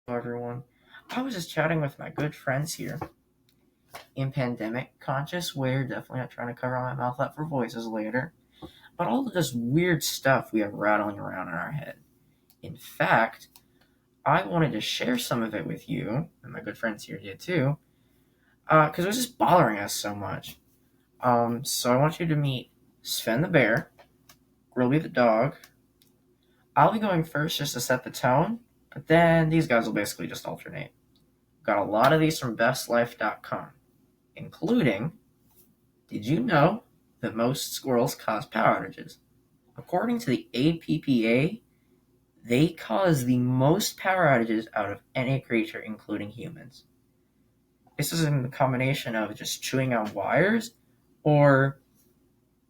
Hello, everyone. I was just chatting with my good friends here in pandemic conscious. We're definitely not trying to cover my mouth up for voices later, but all of this weird stuff we have rattling around in our head. In fact, I wanted to share some of it with you, and my good friends here did too, because it was just bothering us so much. So I want you to meet Sven the bear, Grilby the dog. I'll be going first just to set the tone, but then these guys will basically just alternate. Got a lot of these from bestlife.com, including, did you know that most squirrels cause power outages? According to the APPA, they cause the most power outages out of any creature, including humans. This is in the combination of just chewing on wires or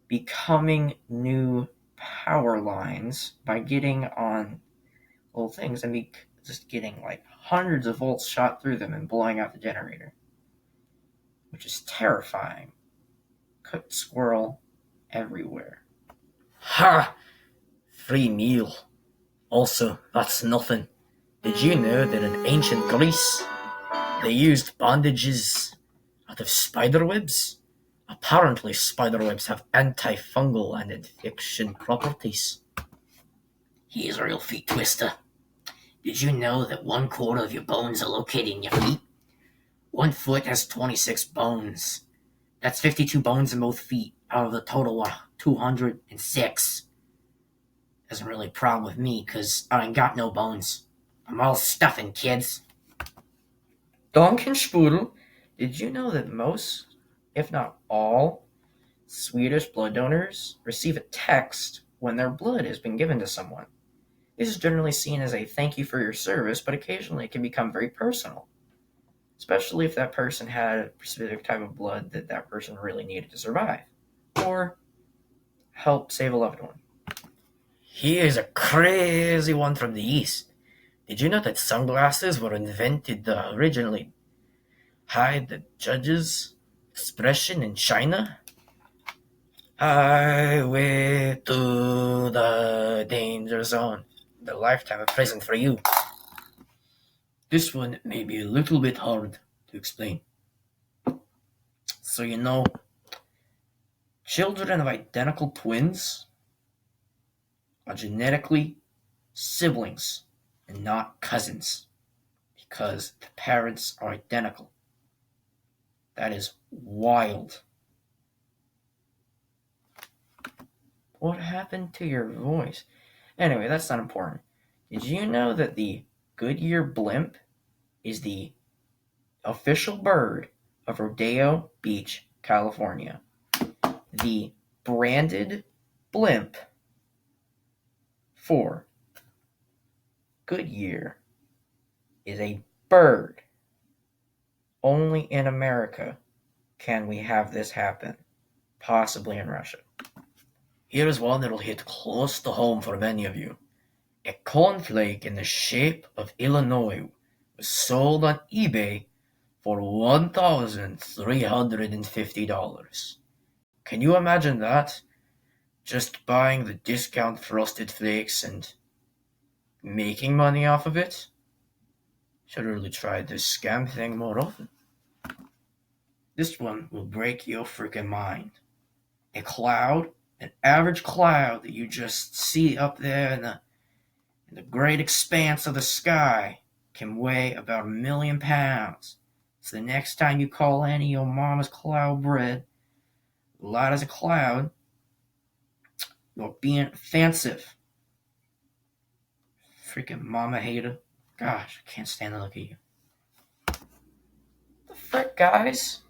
becoming new power lines by getting on little things and just getting like hundreds of volts shot through them and blowing out the generator, which is terrifying. Cooked squirrel everywhere. Ha! Free meal. Also, that's nothing. Did you know that in ancient Greece, they used bandages out of spider webs? Apparently, spider webs have antifungal and infection properties. Here's a real feet twister. Did you know that 1/4 of your bones are located in your feet? One foot has 26 bones. That's 52 bones in both feet out of the total 206. Doesn't really problem with me because I ain't got no bones. I'm all stuffing, kids. Donkenspudel, did you know that most, if not all, Swedish blood donors receive a text when their blood has been given to someone? This is generally seen as a thank you for your service, but occasionally it can become very personal, especially if that person had a specific type of blood that that person really needed to survive or help save a loved one. Here's a crazy one from the East. Did you know that sunglasses were invented to originally hide the judge's expression in China? Highway to the danger zone. The lifetime of prison for you. This one may be a little bit hard to explain. So children of identical twins are genetically siblings and not cousins because the parents are identical. That is wild. What happened to your voice? Anyway, that's not important. Did you know that the Goodyear blimp is the official bird of Rodeo Beach, California? The branded blimp for Goodyear is a bird. Only in America can we have this happen, possibly in Russia. Here's one that'll hit close to home for many of you. A cornflake in the shape of Illinois was sold on eBay for $1,350. Can you imagine that? Just buying the discount frosted flakes and making money off of it? Should really try this scam thing more often. This one will break your freaking mind. A cloud, an average cloud that you just see up there in the great expanse of the sky, can weigh about 1,000,000 pounds. So the next time you call any of your mama's cloud bread light as a cloud, you're being offensive. Freaking mama hater. Gosh, I can't stand to look at you. The frick, guys?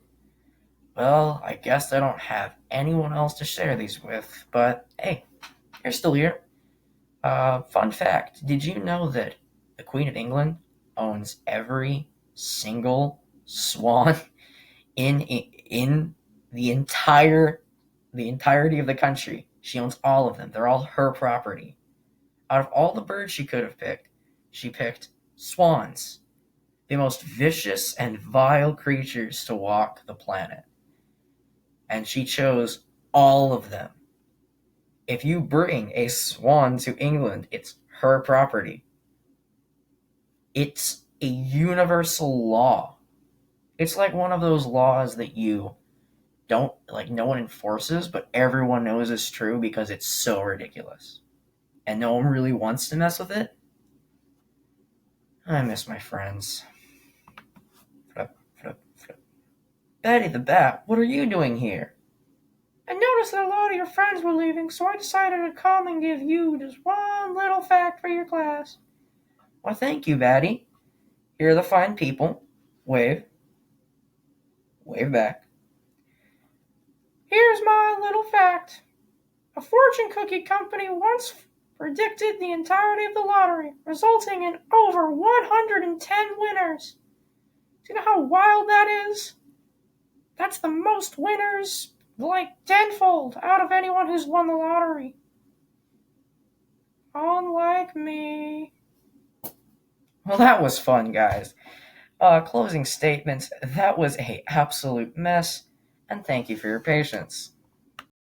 Well, I guess I don't have anyone else to share these with, but hey, you're still here. Fun fact, did you know that the Queen of England owns every single swan in the entirety of the country? She owns all of them. They're all her property. Out of all the birds she could have picked, she picked swans, the most vicious and vile creatures to walk the planet. And she chose all of them. If you bring a swan to England, it's her property. It's a universal law. It's like one of those laws that you don't, like, no one enforces, but everyone knows is true because it's so ridiculous. And no one really wants to mess with it. I miss my friends. Flip, flip, flip. Betty the Bat, what are you doing here? I noticed that a lot of your friends were leaving, so I decided to come and give you just one little fact for your class. Well, thank you, Batty. Here are the fine people. Wave. Wave back. Here's my little fact. A fortune cookie company once predicted the entirety of the lottery, resulting in over 110 winners. Do you know how wild that is? That's the most winners, like tenfold, out of anyone who's won the lottery. Unlike me. Well, that was fun, guys. Closing statements. That was a absolute mess, and thank you for your patience.